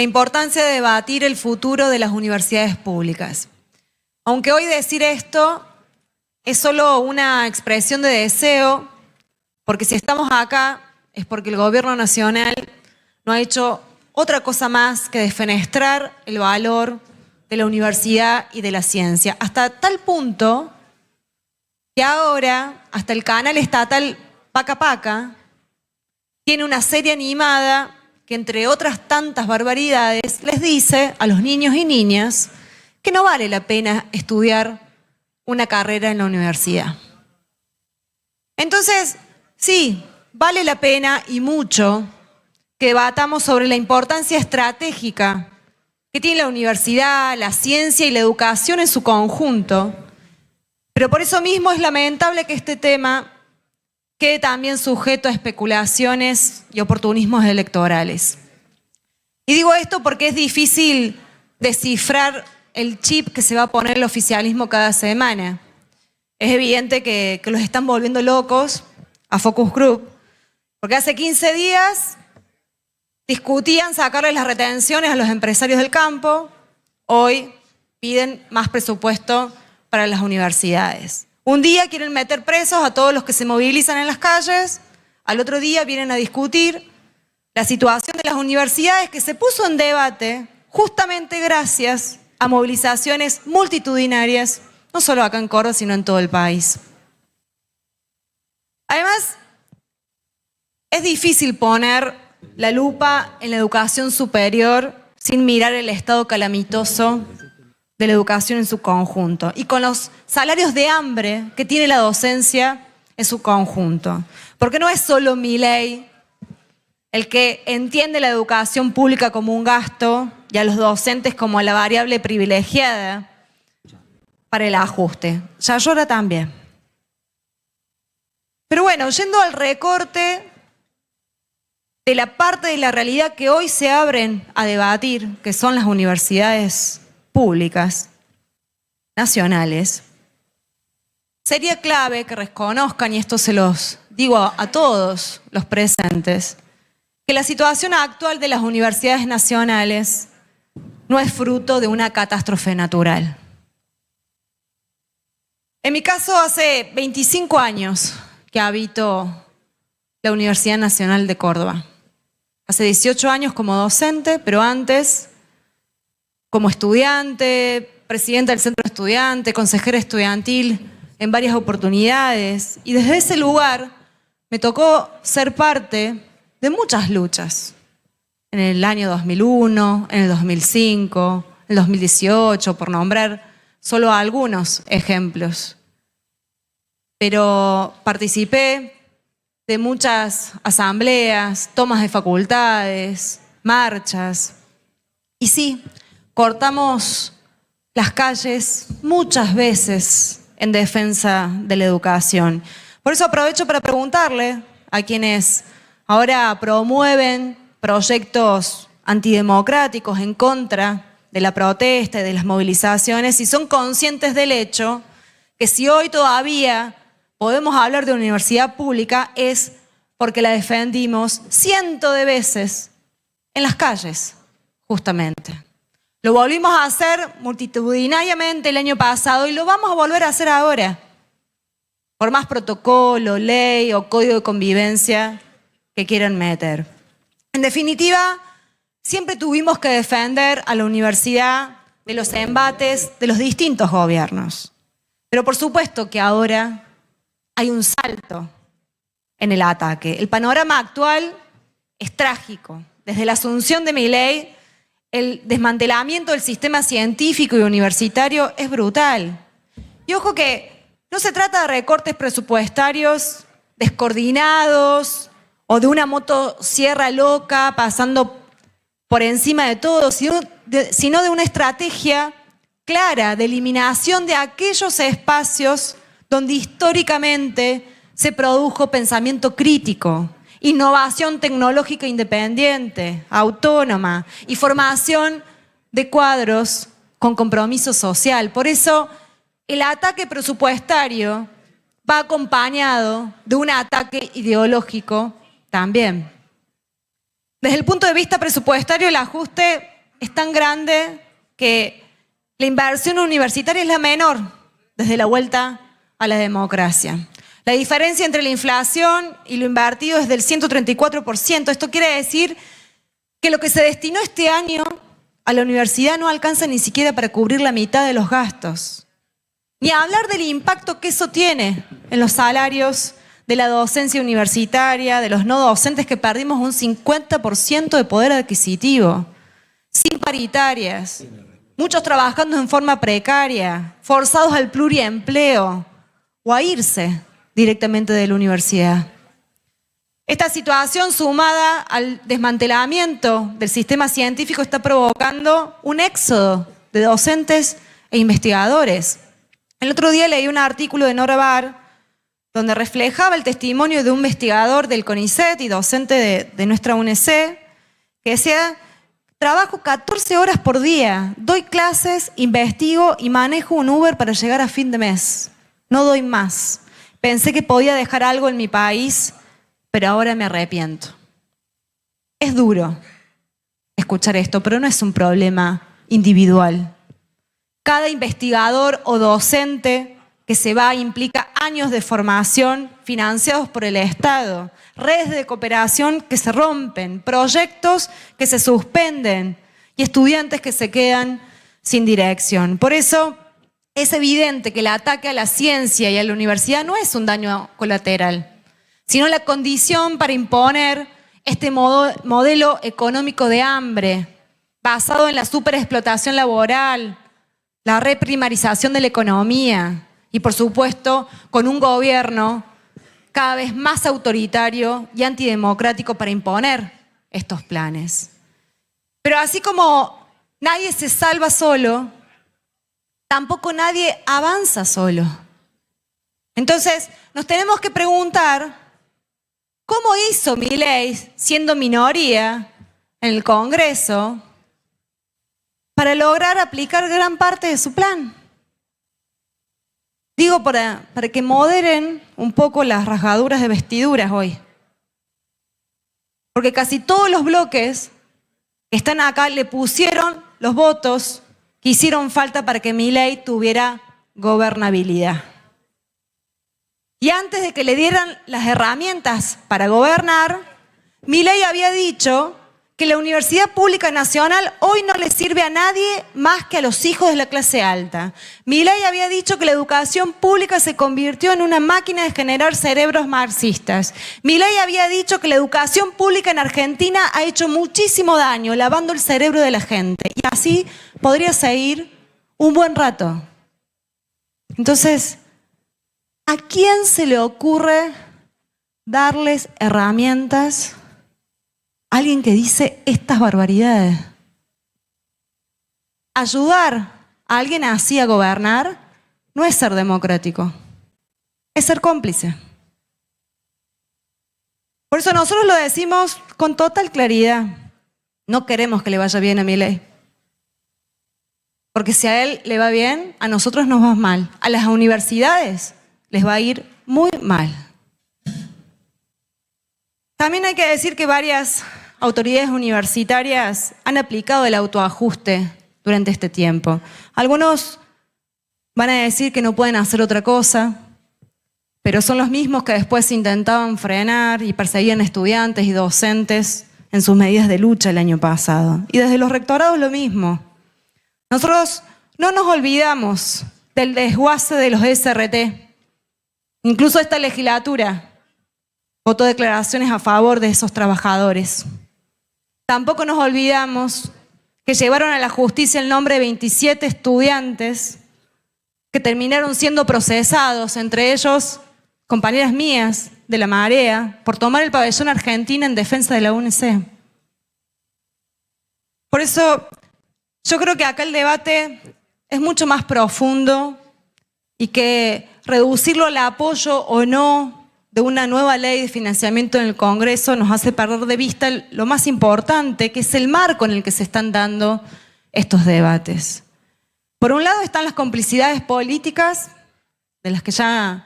la importancia de debatir el futuro de las universidades públicas. Aunque hoy decir esto es solo una expresión de deseo, porque si estamos acá es porque el gobierno nacional no ha hecho otra cosa más que defenestrar el valor de la universidad y de la ciencia, hasta tal punto que ahora hasta el canal estatal Paca Paca tiene una serie animada que, entre otras tantas barbaridades, les dice a los niños y niñas que no vale la pena estudiar una carrera en la universidad. Entonces, sí, vale la pena y mucho que debatamos sobre la importancia estratégica que tiene la universidad, la ciencia y la educación en su conjunto, pero por eso mismo es lamentable que este tema quede también sujeto a especulaciones y oportunismos electorales. Y digo esto porque es difícil descifrar el chip que se va a poner el oficialismo cada semana. Es evidente que los están volviendo locos a Focus Group, porque hace 15 días discutían sacarle las retenciones a los empresarios del campo, hoy piden más presupuesto para las universidades. Un día quieren meter presos a todos los que se movilizan en las calles, al otro día vienen a discutir la situación de las universidades que se puso en debate justamente gracias a movilizaciones multitudinarias, no solo acá en Córdoba, sino en todo el país. Además, es difícil poner la lupa en la educación superior sin mirar el estado calamitoso de la educación en su conjunto y con los salarios de hambre que tiene la docencia en su conjunto. Porque no es solo Milei el que entiende la educación pública como un gasto y a los docentes como la variable privilegiada para el ajuste. Ya llora también. Pero bueno, yendo al recorte de la parte de la realidad que hoy se abren a debatir, que son las universidades públicas, nacionales, sería clave que reconozcan, y esto se los digo a todos los presentes, que la situación actual de las universidades nacionales no es fruto de una catástrofe natural. En mi caso, hace 25 años que habito la Universidad Nacional de Córdoba. Hace 18 años como docente, pero antes como estudiante, presidenta del centro estudiante, consejera estudiantil en varias oportunidades. Y desde ese lugar me tocó ser parte de muchas luchas. En el año 2001, en el 2005, en el 2018, por nombrar solo algunos ejemplos. Pero participé de muchas asambleas, tomas de facultades, marchas. Y sí, cortamos las calles muchas veces en defensa de la educación. Por eso aprovecho para preguntarle a quienes ahora promueven proyectos antidemocráticos en contra de la protesta y de las movilizaciones, si son conscientes del hecho que si hoy todavía podemos hablar de universidad pública es porque la defendimos cientos de veces en las calles, justamente. Lo volvimos a hacer multitudinariamente el año pasado y lo vamos a volver a hacer ahora. Por más protocolo, ley o código de convivencia que quieran meter. En definitiva, siempre tuvimos que defender a la universidad de los embates de los distintos gobiernos. Pero por supuesto que ahora hay un salto en el ataque. El panorama actual es trágico. Desde la asunción de Milei, el desmantelamiento del sistema científico y universitario es brutal. Y ojo que no se trata de recortes presupuestarios descoordinados o de una motosierra loca pasando por encima de todo, sino de una estrategia clara de eliminación de aquellos espacios donde históricamente se produjo pensamiento crítico, innovación tecnológica independiente, autónoma y formación de cuadros con compromiso social. Por eso el ataque presupuestario va acompañado de un ataque ideológico también. Desde el punto de vista presupuestario, el ajuste es tan grande que la inversión universitaria es la menor desde la vuelta a la democracia. La diferencia entre la inflación y lo invertido es del 134%. Esto quiere decir que lo que se destinó este año a la universidad no alcanza ni siquiera para cubrir la mitad de los gastos. Ni hablar del impacto que eso tiene en los salarios de la docencia universitaria, de los no docentes, que perdimos un 50% de poder adquisitivo, sin paritarias, muchos trabajando en forma precaria, forzados al pluriempleo o a irse directamente de la universidad. Esta situación, sumada al desmantelamiento del sistema científico, está provocando un éxodo de docentes e investigadores. El otro día leí un artículo de Nora Barr donde reflejaba el testimonio de un investigador del CONICET y docente de nuestra UNEC, que decía: trabajo 14 horas por día, doy clases, investigo y manejo un Uber para llegar a fin de mes. No doy más. Pensé que podía dejar algo en mi país, pero ahora me arrepiento. Es duro escuchar esto, pero no es un problema individual. Cada investigador o docente que se va implica años de formación financiados por el Estado, redes de cooperación que se rompen, proyectos que se suspenden y estudiantes que se quedan sin dirección. Por eso es evidente que el ataque a la ciencia y a la universidad no es un daño colateral, sino la condición para imponer este modelo económico de hambre, basado en la superexplotación laboral, la reprimarización de la economía y, por supuesto, con un gobierno cada vez más autoritario y antidemocrático para imponer estos planes. Pero así como nadie se salva solo, tampoco nadie avanza solo. Entonces, nos tenemos que preguntar: ¿cómo hizo Milei, siendo minoría en el Congreso, para lograr aplicar gran parte de su plan? Digo, para que moderen un poco las rasgaduras de vestiduras hoy. Porque casi todos los bloques que están acá le pusieron los votos que hicieron falta para que Milei tuviera gobernabilidad. Y antes de que le dieran las herramientas para gobernar, Milei había dicho que la Universidad Pública Nacional hoy no le sirve a nadie más que a los hijos de la clase alta. Milei había dicho que la educación pública se convirtió en una máquina de generar cerebros marxistas. Milei había dicho que la educación pública en Argentina ha hecho muchísimo daño, lavando el cerebro de la gente. Y así podría seguir un buen rato. Entonces, ¿a quién se le ocurre darles herramientas? Alguien que dice estas barbaridades. Ayudar a alguien así a gobernar no es ser democrático, es ser cómplice. Por eso nosotros lo decimos con total claridad: no queremos que le vaya bien a Milei. Porque si a él le va bien, a nosotros nos va mal. A las universidades les va a ir muy mal. También hay que decir que varias autoridades universitarias han aplicado el autoajuste durante este tiempo. Algunos van a decir que no pueden hacer otra cosa, pero son los mismos que después intentaban frenar y perseguían estudiantes y docentes en sus medidas de lucha el año pasado. Y desde los rectorados lo mismo. Nosotros no nos olvidamos del desguace de los SRT. Incluso esta legislatura votó declaraciones a favor de esos trabajadores. Tampoco nos olvidamos que llevaron a la justicia el nombre de 27 estudiantes que terminaron siendo procesados, entre ellos compañeras mías de La Marea, por tomar el pabellón Argentina en defensa de la UNEC. Por eso yo creo que acá el debate es mucho más profundo y que reducirlo al apoyo o no de una nueva ley de financiamiento en el Congreso nos hace perder de vista lo más importante, que es el marco en el que se están dando estos debates. Por un lado están las complicidades políticas, de las que ya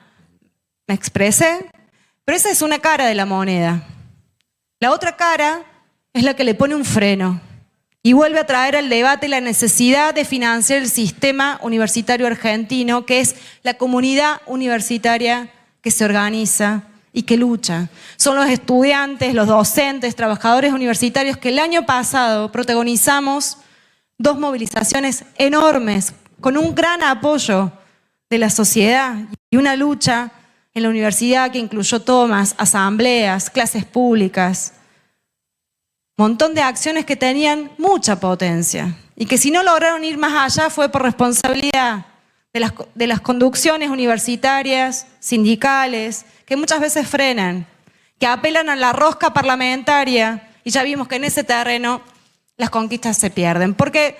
me expresé, pero esa es una cara de la moneda. La otra cara es la que le pone un freno y vuelve a traer al debate la necesidad de financiar el sistema universitario argentino, que es la comunidad universitaria que se organiza y que lucha. Son los estudiantes, los docentes, trabajadores universitarios que el año pasado protagonizamos 2 movilizaciones enormes con un gran apoyo de la sociedad y una lucha en la universidad que incluyó tomas, asambleas, clases públicas, montón de acciones que tenían mucha potencia y que si no lograron ir más allá fue por responsabilidad de las conducciones universitarias, sindicales, que muchas veces frenan, que apelan a la rosca parlamentaria y ya vimos que en ese terreno las conquistas se pierden. Porque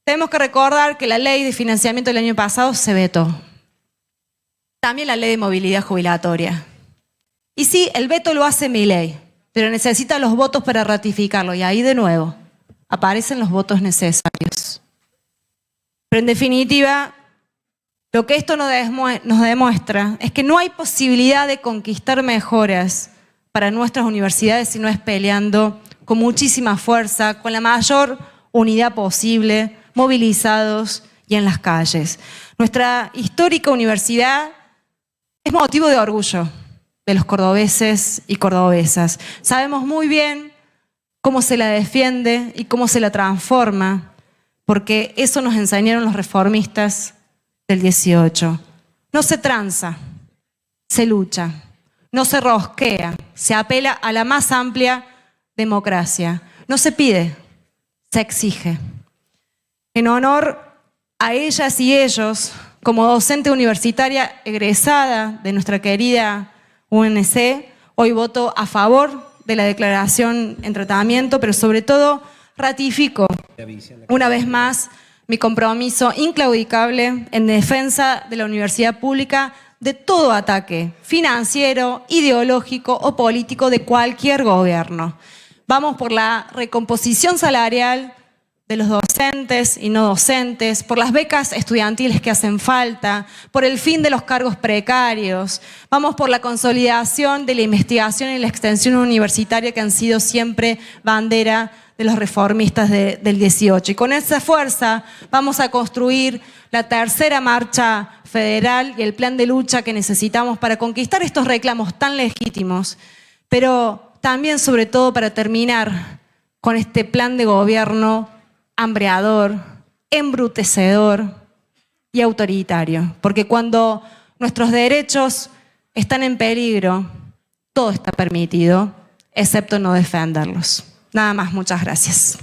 tenemos que recordar que la ley de financiamiento del año pasado se vetó. También la ley de movilidad jubilatoria. Y sí, el veto lo hace Milei, pero necesita los votos para ratificarlo. Y ahí de nuevo aparecen los votos necesarios. Pero en definitiva, lo que esto nos demuestra es que no hay posibilidad de conquistar mejoras para nuestras universidades si no es peleando con muchísima fuerza, con la mayor unidad posible, movilizados y en las calles. Nuestra histórica universidad es motivo de orgullo de los cordobeses y cordobesas. Sabemos muy bien cómo se la defiende y cómo se la transforma, porque eso nos enseñaron los reformistas del 18. No se tranza, se lucha, no se rosquea, se apela a la más amplia democracia. No se pide, se exige. En honor a ellas y ellos, como docente universitaria egresada de nuestra querida UNC, hoy voto a favor de la declaración en tratamiento, pero sobre todo ratifico una vez más mi compromiso inclaudicable en defensa de la universidad pública de todo ataque financiero, ideológico o político de cualquier gobierno. Vamos por la recomposición salarial de los docentes y no docentes, por las becas estudiantiles que hacen falta, por el fin de los cargos precarios, vamos por la consolidación de la investigación y la extensión universitaria que han sido siempre bandera de los reformistas del 18. Y con esa fuerza vamos a construir la tercera marcha federal y el plan de lucha que necesitamos para conquistar estos reclamos tan legítimos, pero también sobre todo para terminar con este plan de gobierno hambreador, embrutecedor y autoritario. Porque cuando nuestros derechos están en peligro, todo está permitido, excepto no defenderlos. Nada más, muchas gracias.